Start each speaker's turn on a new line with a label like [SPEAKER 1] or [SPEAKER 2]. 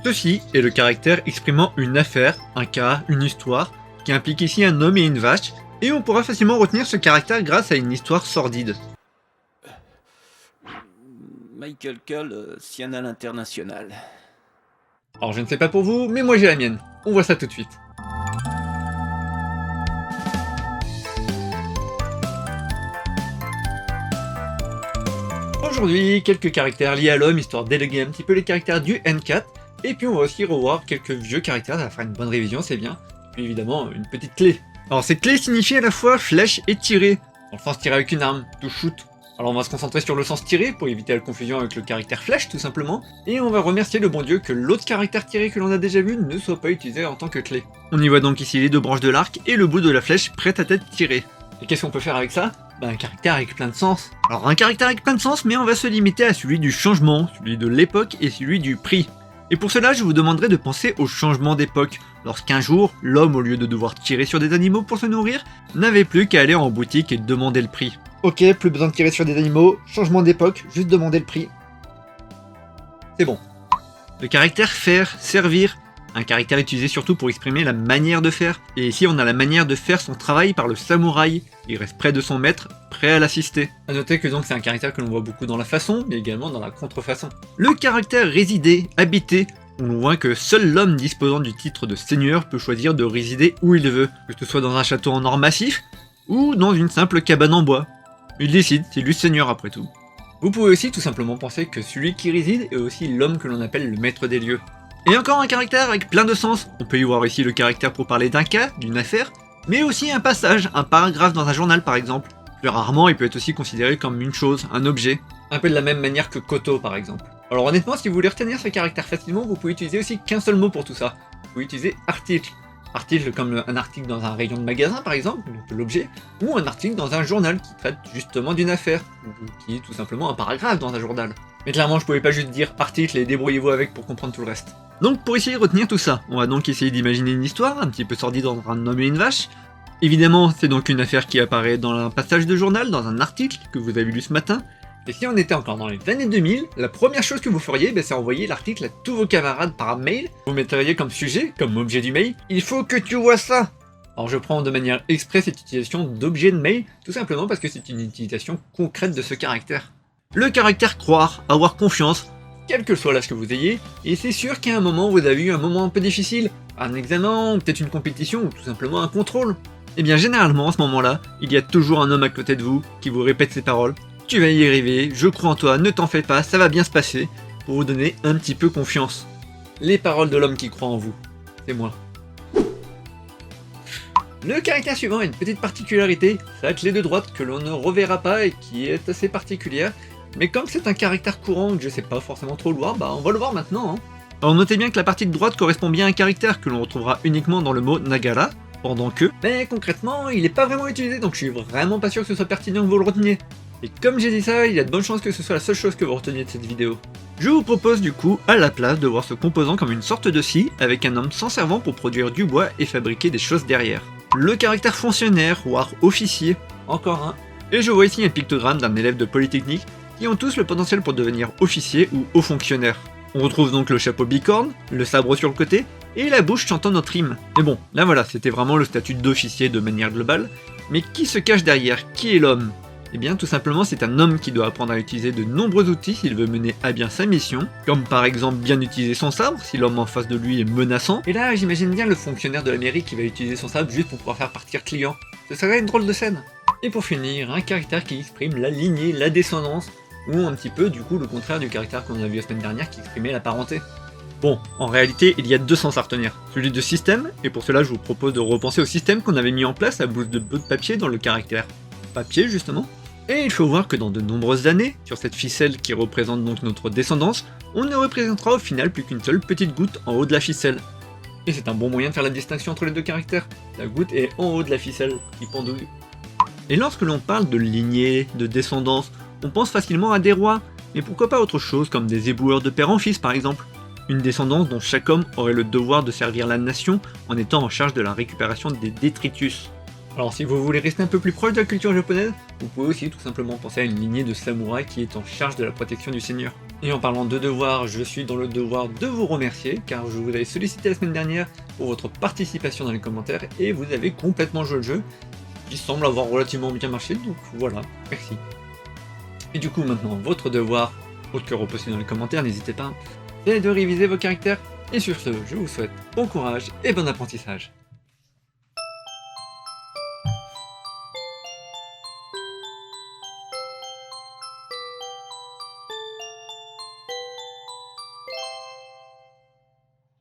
[SPEAKER 1] Ceci est le caractère exprimant une affaire, un cas, une histoire, qui implique ici un homme et une vache, et on pourra facilement retenir ce caractère grâce à une histoire sordide.
[SPEAKER 2] Michael Cull, Sianal International.
[SPEAKER 1] Alors je ne sais pas pour vous, mais moi j'ai la mienne. On voit ça tout de suite. Aujourd'hui, quelques caractères liés à l'homme, histoire d'éléguer un petit peu les caractères du N4, et puis on va aussi revoir quelques vieux caractères, ça va faire une bonne révision, c'est bien. Et puis évidemment, une petite clé. Alors cette clé signifie à la fois flèche et tirer, dans le sens tirer avec une arme, to shoot. Alors on va se concentrer sur le sens tiré pour éviter la confusion avec le caractère flèche tout simplement, et on va remercier le bon Dieu que l'autre caractère tiré que l'on a déjà vu ne soit pas utilisé en tant que clé. On y voit donc ici les deux branches de l'arc et le bout de la flèche prête à être tirée. Et qu'est-ce qu'on peut faire avec ça? Un caractère avec plein de sens. Alors un caractère avec plein de sens, mais on va se limiter à celui du changement, celui de l'époque et celui du prix. Et pour cela, je vous demanderai de penser au changement d'époque, lorsqu'un jour, l'homme, au lieu de devoir tirer sur des animaux pour se nourrir, n'avait plus qu'à aller en boutique et demander le prix. Ok, plus besoin de tirer sur des animaux, changement d'époque, juste demander le prix. C'est bon. Le caractère faire, servir, un caractère utilisé surtout pour exprimer la manière de faire. Et ici on a la manière de faire son travail par le samouraï. Il reste près de son maître, prêt à l'assister. A noter que donc c'est un caractère que l'on voit beaucoup dans la façon, mais également dans la contrefaçon. Le caractère résider, habiter, on voit que seul l'homme disposant du titre de seigneur peut choisir de résider où il veut, que ce soit dans un château en or massif, ou dans une simple cabane en bois. Il décide, c'est lui seigneur après tout. Vous pouvez aussi tout simplement penser que celui qui réside est aussi l'homme que l'on appelle le maître des lieux. Et encore un caractère avec plein de sens. On peut y voir ici le caractère pour parler d'un cas, d'une affaire, mais aussi un passage, un paragraphe dans un journal par exemple. Plus rarement, il peut être aussi considéré comme une chose, un objet. Un peu de la même manière que koto par exemple. Alors honnêtement, si vous voulez retenir ce caractère facilement, vous pouvez utiliser aussi qu'un seul mot pour tout ça. Vous pouvez utiliser article. Article comme un article dans un rayon de magasin par exemple, donc l'objet, ou un article dans un journal qui traite justement d'une affaire, ou qui est tout simplement un paragraphe dans un journal. Mais clairement, je pouvais pas juste dire article et débrouillez-vous avec pour comprendre tout le reste. Donc pour essayer de retenir tout ça, on va donc essayer d'imaginer une histoire, un petit peu sordide entre un homme et une vache. Évidemment, c'est donc une affaire qui apparaît dans un passage de journal, dans un article que vous avez lu ce matin. Et si on était encore dans les années 2000, la première chose que vous feriez, c'est envoyer l'article à tous vos camarades par mail. Vous mettriez comme sujet, comme objet du mail, il faut que tu vois ça. Alors je prends de manière exprès cette utilisation d'objet de mail, tout simplement parce que c'est une utilisation concrète de ce caractère. Le caractère croire, avoir confiance, quel que soit l'âge que vous ayez, et c'est sûr qu'à un moment vous avez eu un moment un peu difficile, un examen, peut-être une compétition, ou tout simplement un contrôle. Et bien généralement à ce moment-là, il y a toujours un homme à côté de vous qui vous répète ces paroles. Tu vas y arriver, je crois en toi, ne t'en fais pas, ça va bien se passer, pour vous donner un petit peu confiance. Les paroles de l'homme qui croit en vous, c'est moi. Le caractère suivant a une petite particularité, sa clé de droite que l'on ne reverra pas et qui est assez particulière, mais comme c'est un caractère courant que je sais pas forcément trop le voir, on va le voir maintenant. Alors notez bien que la partie de droite correspond bien à un caractère que l'on retrouvera uniquement dans le mot Nagara, pendant que, mais concrètement il est pas vraiment utilisé donc je suis vraiment pas sûr que ce soit pertinent que vous le reteniez. Et comme j'ai dit ça, il y a de bonnes chances que ce soit la seule chose que vous reteniez de cette vidéo. Je vous propose du coup, à la place, de voir ce composant comme une sorte de scie, avec un homme s'en servant pour produire du bois et fabriquer des choses derrière. Le caractère fonctionnaire, voire officier, encore un. Et je vois ici un pictogramme d'un élève de Polytechnique, qui ont tous le potentiel pour devenir officier ou haut fonctionnaire. On retrouve donc le chapeau bicorne, le sabre sur le côté, et la bouche chantant notre hymne. Et bon, là voilà, c'était vraiment le statut d'officier de manière globale, mais qui se cache derrière? Qui est l'homme? Eh bien tout simplement c'est un homme qui doit apprendre à utiliser de nombreux outils s'il veut mener à bien sa mission, comme par exemple bien utiliser son sabre si l'homme en face de lui est menaçant, et là j'imagine bien le fonctionnaire de la mairie qui va utiliser son sabre juste pour pouvoir faire partir client. Ce serait une drôle de scène. Et pour finir, un caractère qui exprime la lignée, la descendance, ou un petit peu du coup le contraire du caractère qu'on a vu la semaine dernière qui exprimait la parenté. Bon, en réalité, il y a deux sens à retenir. Celui de système, et pour cela je vous propose de repenser au système qu'on avait mis en place à bout de bout de papier dans le caractère papier justement. Et il faut voir que dans de nombreuses années, sur cette ficelle qui représente donc notre descendance, on ne représentera au final plus qu'une seule petite goutte en haut de la ficelle. Et c'est un bon moyen de faire la distinction entre les deux caractères. La goutte est en haut de la ficelle qui pendouille. Et lorsque l'on parle de lignée, de descendance, on pense facilement à des rois, mais pourquoi pas autre chose comme des éboueurs de père en fils par exemple. Une descendance dont chaque homme aurait le devoir de servir la nation en étant en charge de la récupération des détritus. Alors si vous voulez rester un peu plus proche de la culture japonaise, vous pouvez aussi tout simplement penser à une lignée de samouraïs qui est en charge de la protection du seigneur. Et en parlant de devoirs, je suis dans le devoir de vous remercier, car je vous avais sollicité la semaine dernière pour votre participation dans les commentaires, et vous avez complètement joué le jeu, qui semble avoir relativement bien marché, donc voilà, merci. Et du coup maintenant, votre devoir, autre que reposter dans les commentaires, n'hésitez pas, c'est de réviser vos caractères, et sur ce, je vous souhaite bon courage et bon apprentissage.